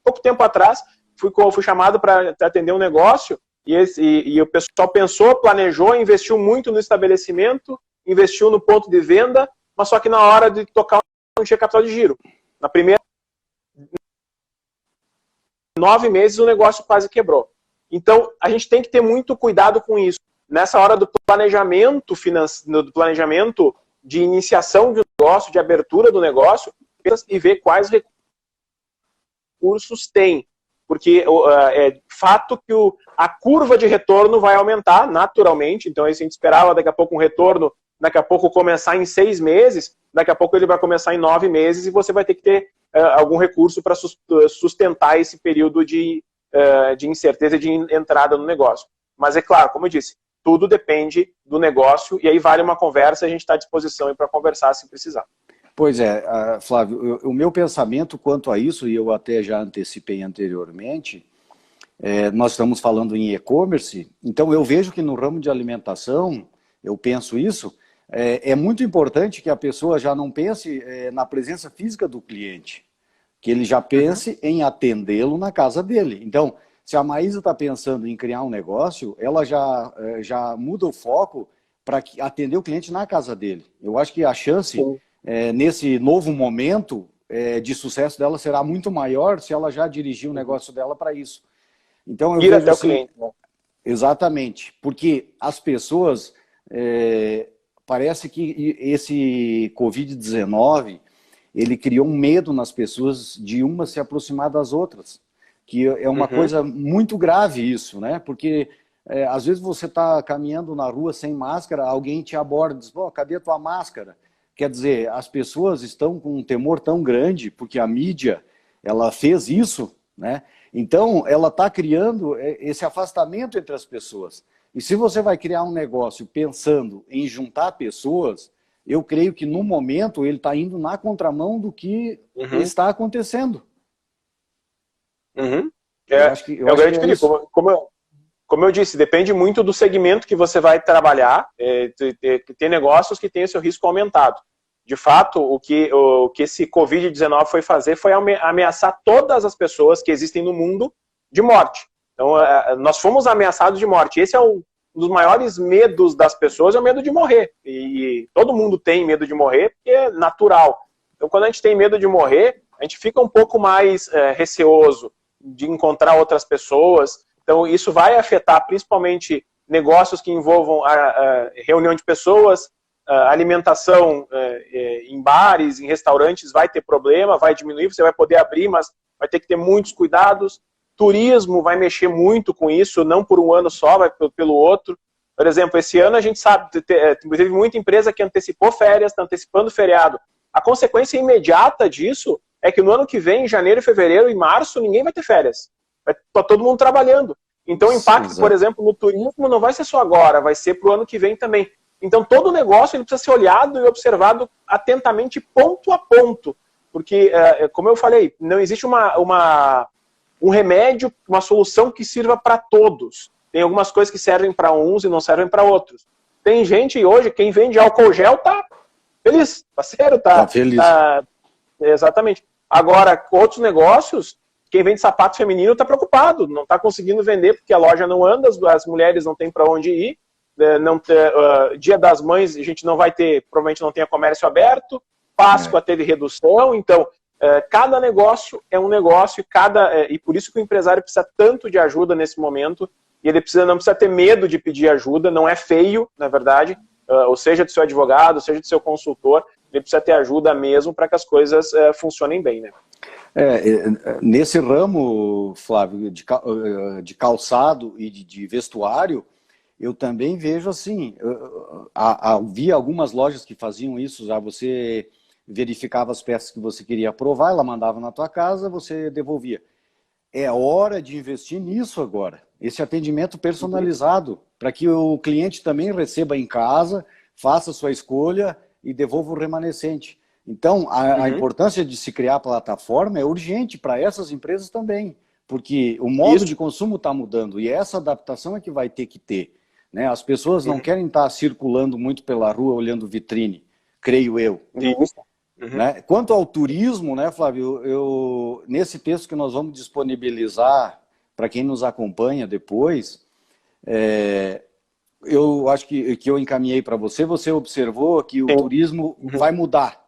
B: pouco tempo atrás, fui chamado para atender um negócio e o pessoal pensou, planejou, investiu muito no estabelecimento, investiu no ponto de venda, mas só que na hora de tocar não tinha capital de giro. Na primeira 9 meses o negócio quase quebrou. Então, a gente tem que ter muito cuidado com isso. Nessa hora do planejamento financeiro, de iniciação de negócio, de abertura do negócio, e ver quais recursos tem. Porque é fato que a curva de retorno vai aumentar naturalmente, então a gente esperava daqui a pouco um retorno, daqui a pouco começar em 6 meses, daqui a pouco ele vai começar em 9 meses e você vai ter que ter algum recurso para sustentar esse período de incerteza de entrada no negócio. Mas é claro, como eu disse, tudo depende do negócio e aí vale uma conversa e a gente está à disposição para conversar se precisar.
A: Pois é, Flávio, o meu pensamento quanto a isso, e eu até já antecipei anteriormente, nós estamos falando em e-commerce, então eu vejo que no ramo de alimentação, eu penso isso, é muito importante que a pessoa já não pense na presença física do cliente, que ele já pense em atendê-lo na casa dele. Então, se a Maísa está pensando em criar um negócio, ela já muda o foco para atender o cliente na casa dele. Eu acho que a chance, nesse novo momento de sucesso dela, será muito maior se ela já dirigir o negócio dela para isso. Então, eu vejo
B: até
A: assim,
B: o cliente, né?
A: Exatamente, porque as pessoas, parece que esse Covid-19, ele criou um medo nas pessoas de uma se aproximar das outras. Que é uma coisa muito grave isso, né? Porque às vezes você está caminhando na rua sem máscara, alguém te aborda e diz, pô, cadê a tua máscara? Quer dizer, as pessoas estão com um temor tão grande, porque a mídia, ela fez isso, né? Então, ela está criando esse afastamento entre as pessoas. E se você vai criar um negócio pensando em juntar pessoas, eu creio que no momento ele está indo na contramão do que está acontecendo.
B: Eu grande perigo. Como eu disse, depende muito do segmento que você vai trabalhar. Tem negócios que têm o seu risco aumentado. De fato, o que esse Covid-19 foi fazer foi ameaçar todas as pessoas que existem no mundo de morte. Então, nós fomos ameaçados de morte. Esse é um dos maiores medos das pessoas, é o medo de morrer. E todo mundo tem medo de morrer, porque é natural. Então, quando a gente tem medo de morrer, a gente fica um pouco mais receoso de encontrar outras pessoas. Então, isso vai afetar principalmente negócios que envolvam a reunião de pessoas, alimentação em bares, em restaurantes, vai ter problema, vai diminuir, você vai poder abrir, mas vai ter que ter muitos cuidados. Turismo vai mexer muito com isso, não por um ano só, vai pelo outro. Por exemplo, esse ano a gente sabe, teve muita empresa que antecipou férias, está antecipando feriado. A consequência imediata disso é que no ano que vem, em janeiro, fevereiro e março, ninguém vai ter férias. Vai estar todo mundo trabalhando. Então o impacto, por exemplo, no turismo não vai ser só agora, vai ser para o ano que vem também. Então todo negócio ele precisa ser olhado e observado atentamente, ponto a ponto. Porque, como eu falei, não existe um remédio, uma solução que sirva para todos. Tem algumas coisas que servem para uns e não servem para outros. Tem gente hoje, quem vende álcool gel tá feliz, parceiro, tá feliz. Exatamente. Agora, outros negócios, quem vende sapato feminino está preocupado, não está conseguindo vender porque a loja não anda, as mulheres não têm para onde ir, Dia das Mães a gente não vai ter, provavelmente não tenha comércio aberto, Páscoa teve redução, então cada negócio é um negócio e por isso que o empresário precisa tanto de ajuda nesse momento, e ele não precisa ter medo de pedir ajuda, não é feio, na verdade, ou seja do seu advogado, ou seja do seu consultor, ele precisa ter ajuda mesmo para que as coisas funcionem bem, né?
A: Nesse ramo, Flávio, de calçado e de vestuário, eu também vejo assim, havia algumas lojas que faziam isso, já você verificava as peças que você queria provar, ela mandava na tua casa, você devolvia. É hora de investir nisso agora, esse atendimento personalizado, para que o cliente também receba em casa, faça a sua escolha e devolva o remanescente. Então, a importância de se criar a plataforma é urgente para essas empresas também, porque o modo de consumo está mudando e essa adaptação é que vai ter que ter, né? As pessoas não querem estar circulando muito pela rua olhando vitrine, creio eu. Né? Quanto ao turismo, né, Flávio, nesse texto que nós vamos disponibilizar para quem nos acompanha depois, eu acho que eu encaminhei para você, você observou que o turismo vai mudar.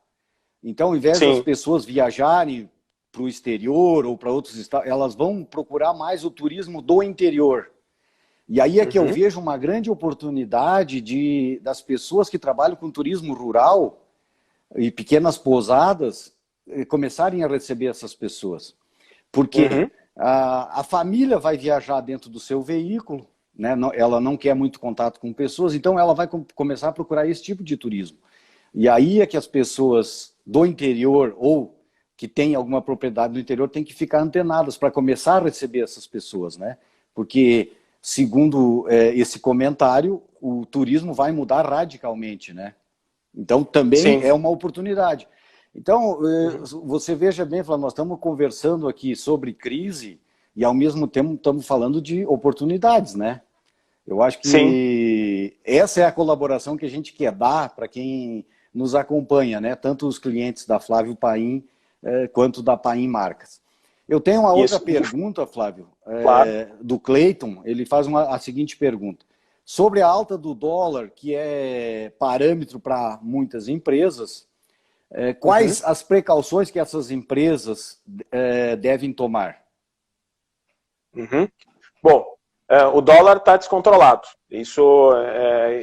A: Então, ao invés das pessoas viajarem para o exterior ou para outros estados, elas vão procurar mais o turismo do interior. E aí é que eu vejo uma grande oportunidade das pessoas que trabalham com turismo rural e pequenas pousadas começarem a receber essas pessoas. Porque a família vai viajar dentro do seu veículo, né? Ela não quer muito contato com pessoas, então ela vai começar a procurar esse tipo de turismo. E aí é que as pessoas do interior ou que têm alguma propriedade no interior têm que ficar antenadas para começar a receber essas pessoas, né? Porque, segundo esse comentário, o turismo vai mudar radicalmente, né? Então, também é uma oportunidade. Então, você veja bem, Flávio, nós estamos conversando aqui sobre crise e, ao mesmo tempo, estamos falando de oportunidades, né? Eu acho que essa é a colaboração que a gente quer dar para quem nos acompanha, né? Tanto os clientes da Flávio Paim quanto da Paim Marcas. Eu tenho uma outra pergunta, Flávio, do Cleiton. Ele faz a seguinte pergunta. Sobre a alta do dólar, que é parâmetro para muitas empresas, quais as precauções que essas empresas devem tomar?
B: Bom, o dólar está descontrolado. Isso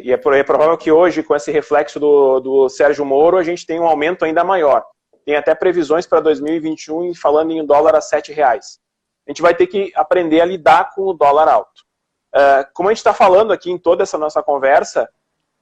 B: e é provável que hoje, com esse reflexo do Sérgio Moro, a gente tenha um aumento ainda maior. Tem até previsões para 2021 falando em dólar a R$7. A gente vai ter que aprender a lidar com o dólar alto. Como a gente está falando aqui em toda essa nossa conversa,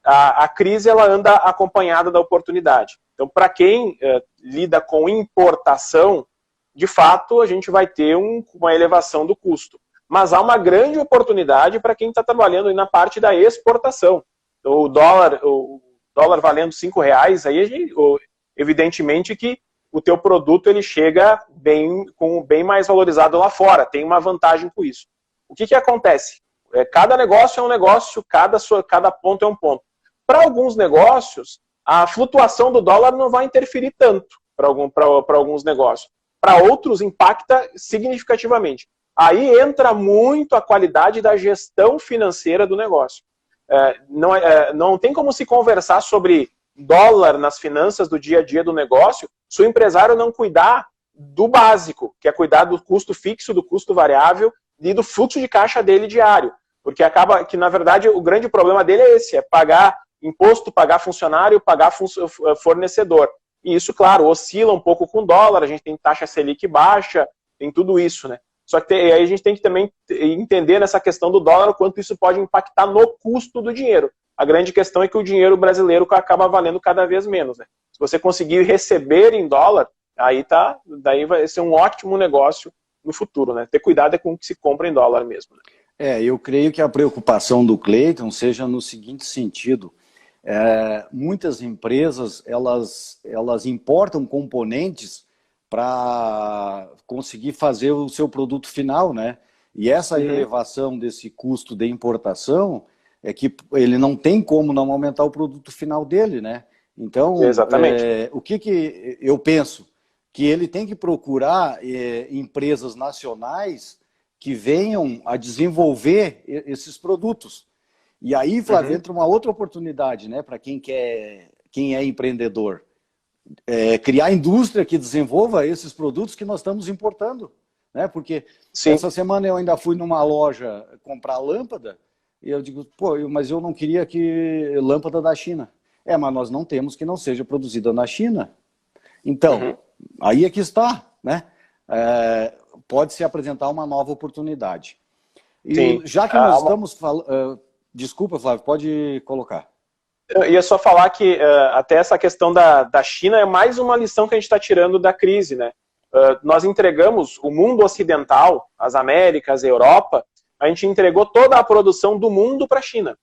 B: a crise ela anda acompanhada da oportunidade. Então, para quem lida com importação, de fato, a gente vai ter uma elevação do custo. Mas há uma grande oportunidade para quem está trabalhando na parte da exportação. Então, o dólar valendo R$5, aí evidentemente que o teu produto ele chega bem mais valorizado lá fora, tem uma vantagem com isso. O que acontece? Cada negócio é um negócio, cada ponto é um ponto. Para alguns negócios, a flutuação do dólar não vai interferir tanto para alguns negócios. Para outros, impacta significativamente. Aí entra muito a qualidade da gestão financeira do negócio. Não tem como se conversar sobre dólar nas finanças do dia a dia do negócio se o empresário não cuidar do básico, que é cuidar do custo fixo, do custo variável e do fluxo de caixa dele diário. Porque acaba que, na verdade, o grande problema dele é esse, é pagar imposto, pagar funcionário, pagar fornecedor. E isso, claro, oscila um pouco com o dólar, a gente tem taxa Selic baixa, tem tudo isso, né? Só que aí a gente tem que também entender nessa questão do dólar o quanto isso pode impactar no custo do dinheiro. A grande questão é que o dinheiro brasileiro acaba valendo cada vez menos, né? Se você conseguir receber em dólar, daí vai ser um ótimo negócio no futuro, né? Ter cuidado com o que se compra em dólar mesmo, né?
A: Eu creio que a preocupação do Cleiton seja no seguinte sentido. Muitas empresas, elas importam componentes para conseguir fazer o seu produto final, né? E essa elevação desse custo de importação é que ele não tem como não aumentar o produto final dele, né? Então,
B: exatamente.
A: O que eu penso? Que ele tem que procurar empresas nacionais que venham a desenvolver esses produtos. E aí, Flávio, entra uma outra oportunidade, né, para quem é empreendedor. criar indústria que desenvolva esses produtos que nós estamos importando, né? Porque
B: Sim.
A: essa semana eu ainda fui numa loja comprar lâmpada e eu digo, pô, mas eu não queria que lâmpada da China. Mas nós não temos que não seja produzida na China. Então, aí é que está, né? Pode se apresentar uma nova oportunidade. E
B: Sim.
A: já que nós estamos falando... desculpa, Flávio, pode colocar.
B: Eu ia só falar que até essa questão da China é mais uma lição que a gente está tirando da crise, né? Nós entregamos o mundo ocidental, as Américas, a Europa, a gente entregou toda a produção do mundo para a China.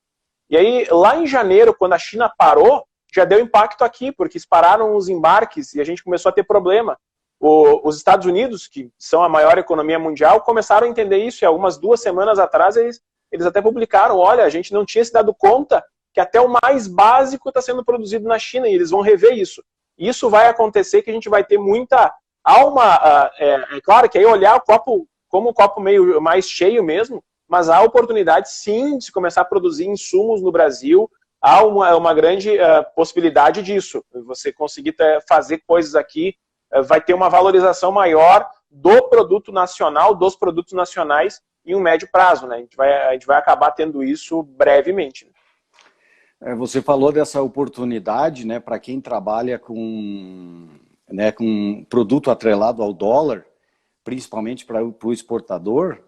B: E aí, lá em janeiro, quando a China parou, já deu impacto aqui, porque pararam os embarques e a gente começou a ter problema. Os Estados Unidos, que são a maior economia mundial, começaram a entender isso, e algumas 2 semanas atrás eles até publicaram, olha, a gente não tinha se dado conta que até o mais básico está sendo produzido na China, e eles vão rever isso. E isso vai acontecer, que a gente vai ter muita alma, é claro que aí olhar o copo como um copo meio mais cheio mesmo, mas há oportunidade sim de se começar a produzir insumos no Brasil, há uma grande possibilidade disso, você conseguir fazer coisas aqui, vai ter uma valorização maior do produto nacional, dos produtos nacionais em um médio prazo, né? A gente vai acabar tendo isso brevemente.
A: Você falou dessa oportunidade, né, para quem trabalha com produto atrelado ao dólar, principalmente para o exportador,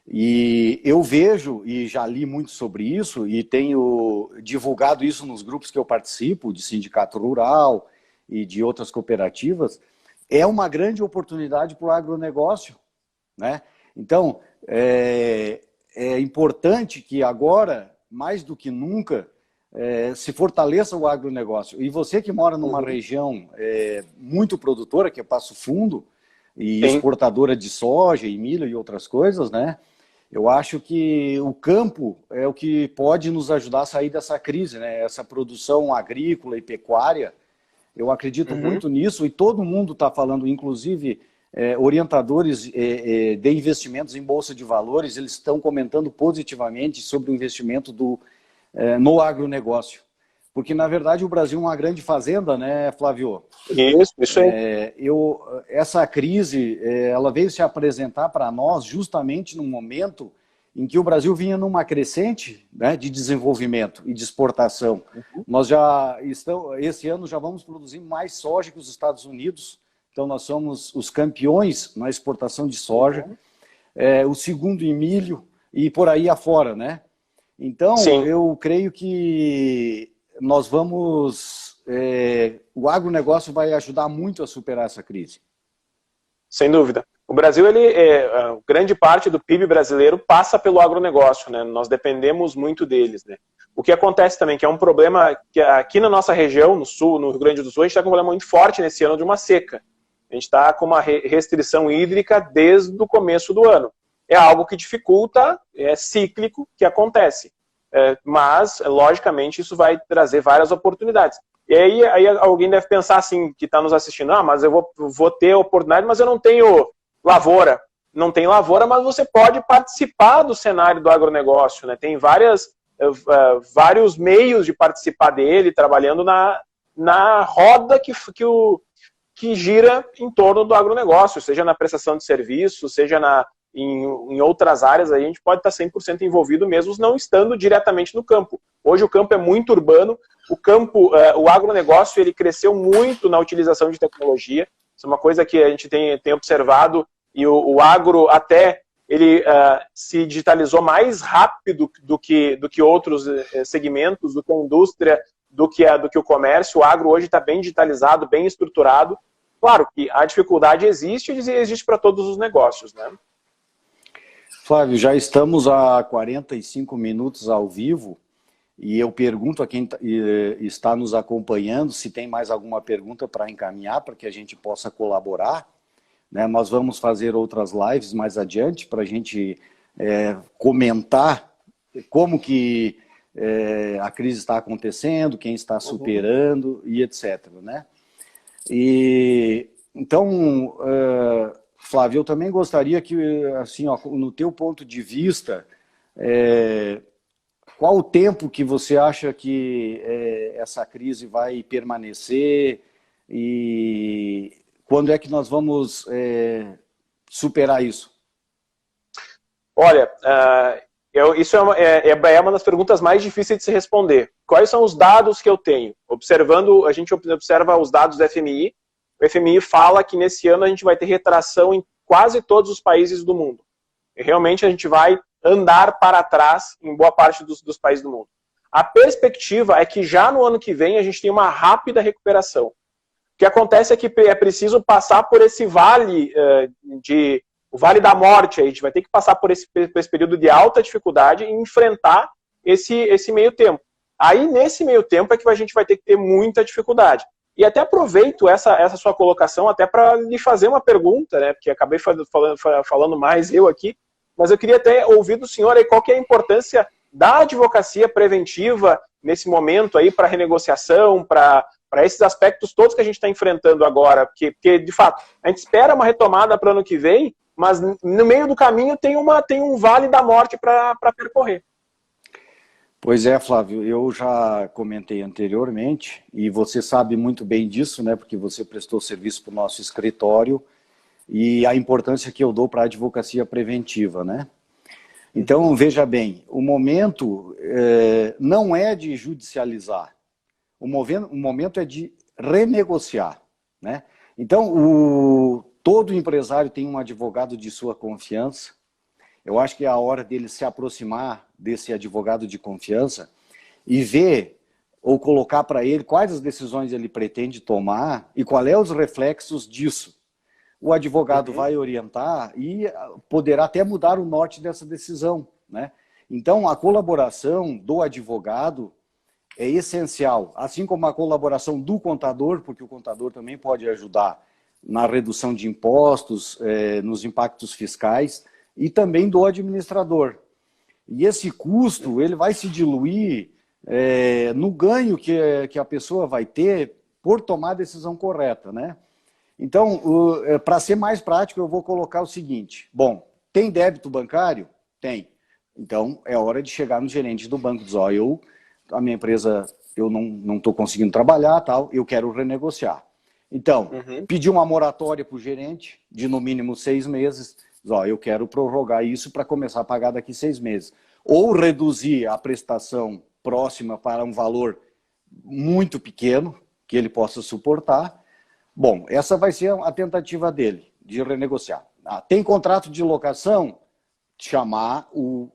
A: e eu vejo, e já li muito sobre isso, e tenho divulgado isso nos grupos que eu participo, de sindicato rural e de outras cooperativas, é uma grande oportunidade para o agronegócio, né? Então, é importante que agora, mais do que nunca, se fortaleça o agronegócio. E você que mora numa região muito produtora, que é Passo Fundo, e exportadora de soja e milho e outras coisas, né? Eu acho que o campo é o que pode nos ajudar a sair dessa crise, né? Essa produção agrícola e pecuária, eu acredito muito nisso, e todo mundo está falando, inclusive orientadores de investimentos em Bolsa de Valores, eles estão comentando positivamente sobre o investimento no agronegócio. Porque, na verdade, o Brasil é uma grande fazenda, né, Flávio?
B: Isso aí.
A: Essa crise, ela veio se apresentar para nós justamente no momento em que o Brasil vinha numa crescente, né, de desenvolvimento e de exportação. Nós já esse ano já vamos produzir mais soja que os Estados Unidos, então nós somos os campeões na exportação de soja, o segundo em milho e por aí afora, né? Então, eu creio que nós vamos... o agronegócio vai ajudar muito a superar essa crise.
B: Sem dúvida. O Brasil, grande parte do PIB brasileiro passa pelo agronegócio, né? Nós dependemos muito deles, né? O que acontece também, que é um problema que aqui na nossa região, no sul, no Rio Grande do Sul, a gente está com um problema muito forte nesse ano de uma seca. A gente está com uma restrição hídrica desde o começo do ano. É algo que dificulta, é cíclico, que acontece. Mas, logicamente, isso vai trazer várias oportunidades. E aí alguém deve pensar assim, que está nos assistindo, mas eu vou ter oportunidade, mas eu não tenho lavoura. Não tem lavoura, mas você pode participar do cenário do agronegócio, né? Tem vários meios de participar dele, trabalhando na roda que gira em torno do agronegócio, seja na prestação de serviço, seja em outras áreas, a gente pode estar 100% envolvido mesmo não estando diretamente no campo. Hoje o campo é muito urbano, o agronegócio ele cresceu muito na utilização de tecnologia, isso é uma coisa que a gente tem observado, e o agro até ele se digitalizou mais rápido do que outros segmentos, do que a indústria, do que o comércio. O agro hoje está bem digitalizado, bem estruturado. Claro que a dificuldade existe e existe para todos os negócios, né?
A: Flávio, já estamos a 45 minutos ao vivo e eu pergunto a quem está nos acompanhando se tem mais alguma pergunta para encaminhar para que a gente possa colaborar, né? Nós vamos fazer outras lives mais adiante para a gente comentar como que a crise está acontecendo, quem está superando e etc, né? Então, Flávio, eu também gostaria que, assim, no teu ponto de vista, qual o tempo que você acha que essa crise vai permanecer? E quando é que nós vamos superar isso?
B: Olha, isso é uma das perguntas mais difíceis de se responder. Quais são os dados que eu tenho? A gente observa os dados do FMI. O FMI fala que nesse ano a gente vai ter retração em quase todos os países do mundo. E realmente a gente vai andar para trás em boa parte dos países do mundo. A perspectiva é que já no ano que vem a gente tem uma rápida recuperação. O que acontece é que é preciso passar por esse vale o vale da morte. A gente vai ter que passar por esse período de alta dificuldade e enfrentar esse meio tempo. Aí, nesse meio tempo, é que a gente vai ter que ter muita dificuldade. E até aproveito essa sua colocação até para lhe fazer uma pergunta, né? Porque acabei falando mais eu aqui, mas eu queria até ouvir do senhor aí qual que é a importância da advocacia preventiva nesse momento aí para renegociação, para esses aspectos todos que a gente está enfrentando agora, porque, de fato, a gente espera uma retomada para o ano que vem, mas no meio do caminho tem um vale da morte para percorrer.
A: Pois é, Flávio, eu já comentei anteriormente, e você sabe muito bem disso, né, porque você prestou serviço para o nosso escritório, e a importância que eu dou para a advocacia preventiva, né? Então, veja bem, o momento não é de judicializar, o momento é de renegociar, né? Então, todo empresário tem um advogado de sua confiança. Eu acho que é a hora dele se aproximar desse advogado de confiança e ver ou colocar para ele quais as decisões ele pretende tomar e qual é os reflexos disso. O advogado vai orientar e poderá até mudar o norte dessa decisão, né? Então, a colaboração do advogado é essencial, assim como a colaboração do contador, porque o contador também pode ajudar na redução de impostos, nos impactos fiscais, e também do administrador. E esse custo ele vai se diluir no ganho que a pessoa vai ter por tomar a decisão correta, né? Então, para ser mais prático, eu vou colocar o seguinte. Bom, tem débito bancário? Tem. Então, é hora de chegar no gerente do banco e dizer, a minha empresa, eu não estou conseguindo trabalhar, tal, eu quero renegociar. Então, pedir uma moratória para o gerente de no mínimo 6 meses, eu quero prorrogar isso para começar a pagar daqui 6 meses. Ou reduzir a prestação próxima para um valor muito pequeno, que ele possa suportar. Bom, essa vai ser a tentativa dele, de renegociar. Tem contrato de locação? Chamar o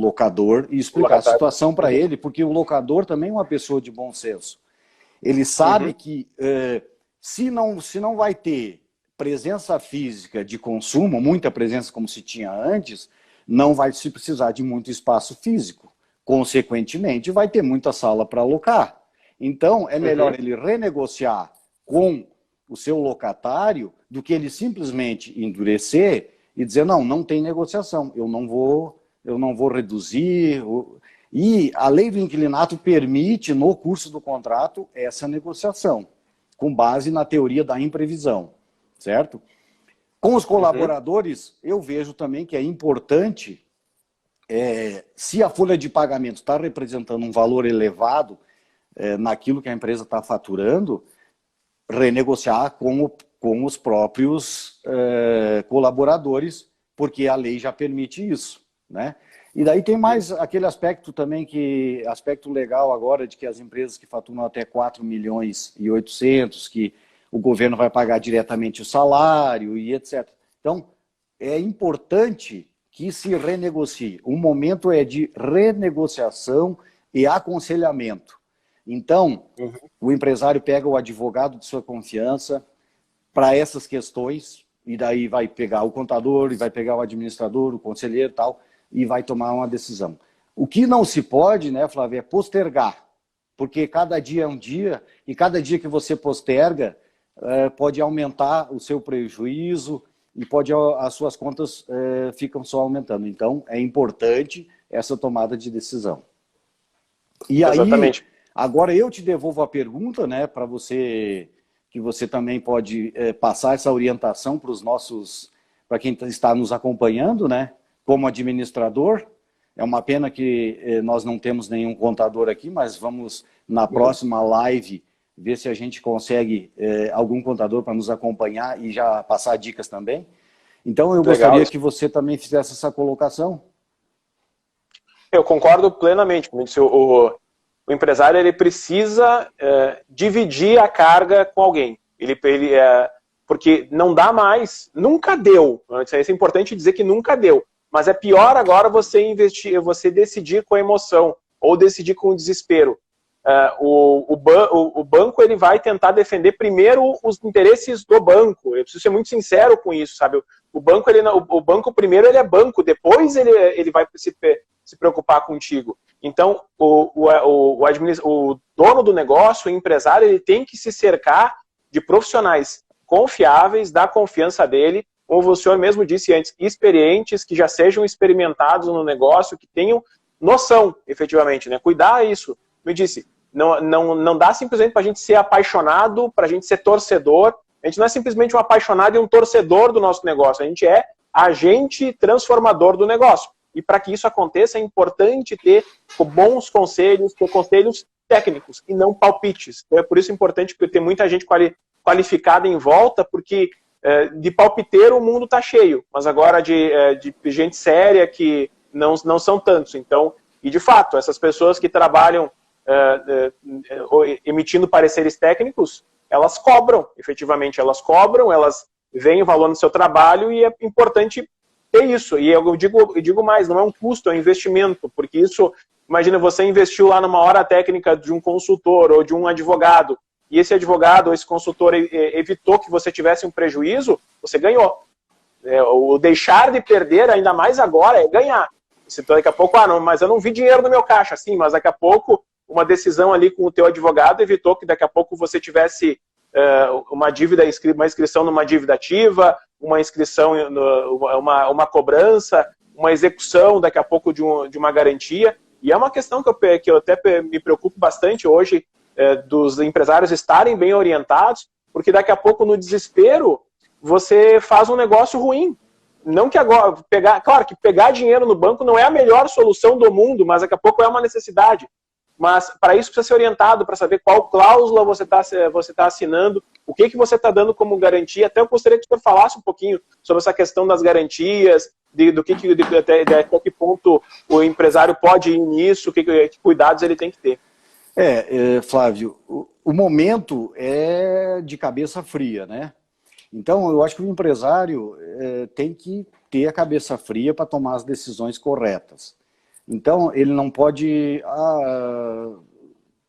A: locador e explicar a situação para ele, porque o locador também é uma pessoa de bom senso. Ele sabe que se não vai ter presença física de consumo, muita presença como se tinha antes, não vai se precisar de muito espaço físico. Consequentemente, vai ter muita sala para alocar. Então, é melhor ele renegociar com o seu locatário do que ele simplesmente endurecer e dizer, não tem negociação, eu não vou reduzir. E a lei do inquilinato permite, no curso do contrato, essa negociação, com base na teoria da imprevisão, certo? Com os colaboradores, eu vejo também que é importante, se a folha de pagamento está representando um valor elevado naquilo que a empresa está faturando, renegociar com os próprios colaboradores, porque a lei já permite isso, né? E daí tem mais aquele aspecto também, aspecto legal agora, de que as empresas que faturam até 4 milhões e 800, que o governo vai pagar diretamente o salário e etc. Então, é importante que se renegocie. O momento é de renegociação e aconselhamento. Então, o empresário pega o advogado de sua confiança para essas questões, e daí vai pegar o contador, e vai pegar o administrador, o conselheiro e tal, e vai tomar uma decisão. O que não se pode, né, Flávio, é postergar, porque cada dia é um dia, e cada dia que você posterga pode aumentar o seu prejuízo, e as suas contas ficam só aumentando. Então, é importante essa tomada de decisão. E
B: Exatamente.
A: Aí, agora eu te devolvo a pergunta, né, para você, que você também pode passar essa orientação para quem está nos acompanhando, né, como administrador. É uma pena que nós não temos nenhum contador aqui, mas vamos, na próxima live, ver se a gente consegue algum contador para nos acompanhar e já passar dicas também. Então, eu gostaria que você também fizesse essa colocação.
B: Eu concordo plenamente. Como eu disse, o empresário ele precisa dividir a carga com alguém. Porque não dá mais, nunca deu. Isso é importante dizer que nunca deu. Mas é pior agora você decidir com a emoção ou decidir com o desespero. O banco ele vai tentar defender primeiro os interesses do banco. Eu preciso ser muito sincero com isso, sabe? O banco primeiro ele é banco, depois ele vai se preocupar contigo. Então, o dono do negócio, o empresário, ele tem que se cercar de profissionais confiáveis, da confiança dele, como o senhor mesmo disse antes, experientes, que já sejam experimentados no negócio, que tenham noção, efetivamente, né? Cuidar isso. Me disse, não dá simplesmente para a gente ser apaixonado, para a gente ser torcedor. A gente não é simplesmente um apaixonado e um torcedor do nosso negócio. A gente é agente transformador do negócio. E para que isso aconteça, é importante ter bons conselhos, ter conselhos técnicos e não palpites. Então, é por isso importante ter muita gente qualificada em volta, porque de palpiteiro o mundo está cheio, mas agora de gente séria que não são tantos. Então, e de fato, essas pessoas que trabalham emitindo pareceres técnicos, elas cobram, efetivamente, elas veem o valor no seu trabalho e é importante ter isso. E eu digo mais, não é um custo, é um investimento, porque isso, imagina, você investiu lá numa hora técnica de um consultor ou de um advogado, e esse advogado ou esse consultor evitou que você tivesse um prejuízo, você ganhou. O deixar de perder, ainda mais agora, é ganhar. Então, daqui a pouco, mas eu não vi dinheiro no meu caixa, sim, mas daqui a pouco uma decisão ali com o teu advogado evitou que daqui a pouco você tivesse uma inscrição numa dívida ativa, uma inscrição, uma cobrança, uma execução daqui a pouco de uma garantia. E é uma questão que eu até me preocupo bastante hoje, dos empresários estarem bem orientados, porque daqui a pouco, no desespero, você faz um negócio ruim. Não que agora, claro que pegar dinheiro no banco não é a melhor solução do mundo, mas daqui a pouco é uma necessidade. Mas para isso precisa ser orientado, para saber qual cláusula você tá assinando, o que você está dando como garantia. Até eu gostaria que o senhor falasse um pouquinho sobre essa questão das garantias, até que ponto o empresário pode ir nisso, que cuidados ele tem que ter.
A: Flávio, o momento é de cabeça fria, né? Então, eu acho que o empresário tem que ter a cabeça fria para tomar as decisões corretas. Então, ele não pode,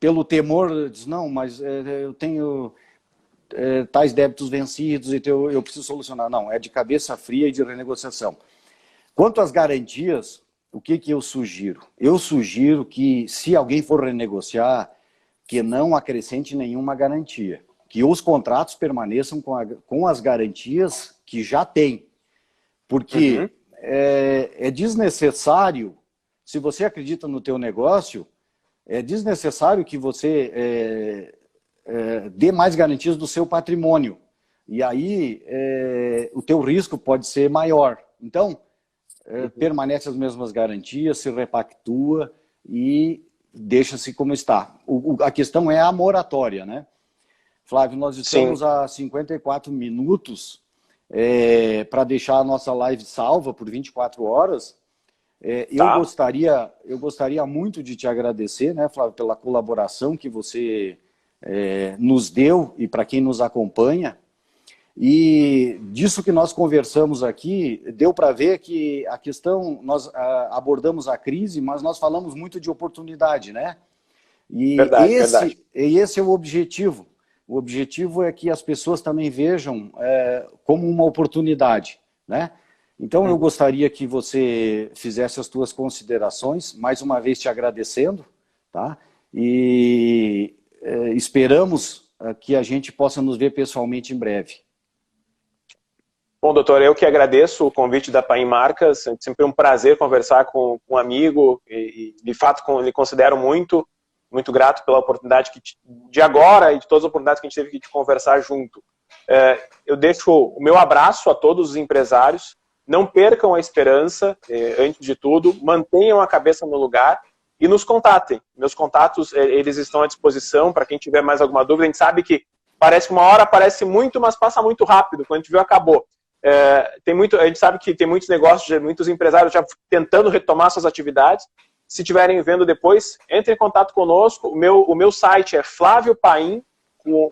A: pelo temor, diz, não, mas eu tenho tais débitos vencidos e eu preciso solucionar. Não, é de cabeça fria e de renegociação. Quanto às garantias, o que eu sugiro? Eu sugiro que, se alguém for renegociar, que não acrescente nenhuma garantia. Que os contratos permaneçam com as garantias que já tem. Porque é desnecessário, se você acredita no teu negócio, é desnecessário que você dê mais garantias do seu patrimônio. E aí o teu risco pode ser maior. Então, permanece as mesmas garantias, se repactua e deixa-se como está. A questão é a moratória, né? Flávio, nós estamos a 54 minutos para deixar a nossa live salva por 24 horas. Eu gostaria muito de te agradecer, né, Flávio, pela colaboração que você nos deu e para quem nos acompanha. E disso que nós conversamos aqui, deu para ver que a questão, nós abordamos a crise, mas nós falamos muito de oportunidade, né? E verdade. Esse é o objetivo. O objetivo é que as pessoas também vejam como uma oportunidade, né? Então, eu gostaria que você fizesse as tuas considerações, mais uma vez te agradecendo, tá? E esperamos que a gente possa nos ver pessoalmente em breve.
B: Bom, doutor, eu que agradeço o convite da Paim Marcas. É sempre um prazer conversar com um amigo e de fato, lhe considero muito grato pela oportunidade de agora e de todas as oportunidades que a gente teve de conversar junto. Eu deixo o meu abraço a todos os empresários. Não percam a esperança, antes de tudo. Mantenham a cabeça no lugar. e nos contatem. Meus contatos, eles estão à disposição para quem tiver mais alguma dúvida. A gente sabe que parece que uma hora parece muito, mas passa muito rápido. Quando a gente viu, acabou. A gente sabe que tem muitos negócios, muitos empresários já tentando retomar suas atividades. Se estiverem vendo depois, entre em contato conosco. O meu site é flaviopaim,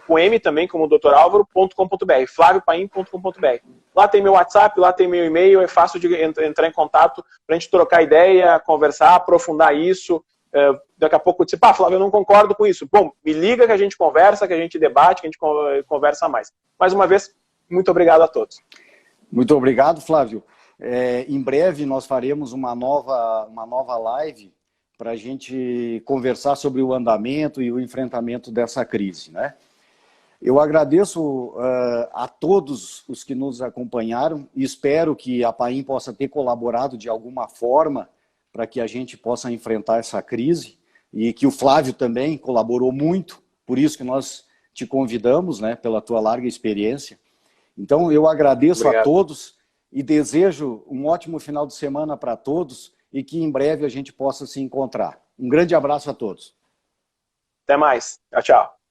B: com M também, como o Dr. Álvaro.com.br, flaviopaim.com.br. Lá tem meu WhatsApp, lá tem meu e-mail, é fácil de entrar em contato para a gente trocar ideia, conversar, aprofundar isso. Daqui a pouco eu disse, Flávio, eu não concordo com isso. Bom, me liga que a gente conversa, que a gente debate, que a gente conversa mais. Mais uma vez, muito obrigado a todos.
A: Muito obrigado, Flávio. Em breve nós faremos uma nova live para a gente conversar sobre o andamento e o enfrentamento dessa crise, né? Eu agradeço a todos os que nos acompanharam e espero que a Paim possa ter colaborado de alguma forma para que a gente possa enfrentar essa crise e que o Flávio também colaborou muito, por isso que nós te convidamos, né, pela tua larga experiência. Então eu agradeço a todos e desejo um ótimo final de semana para todos e que em breve a gente possa se encontrar. Um grande abraço a todos.
B: Até mais. Tchau, tchau.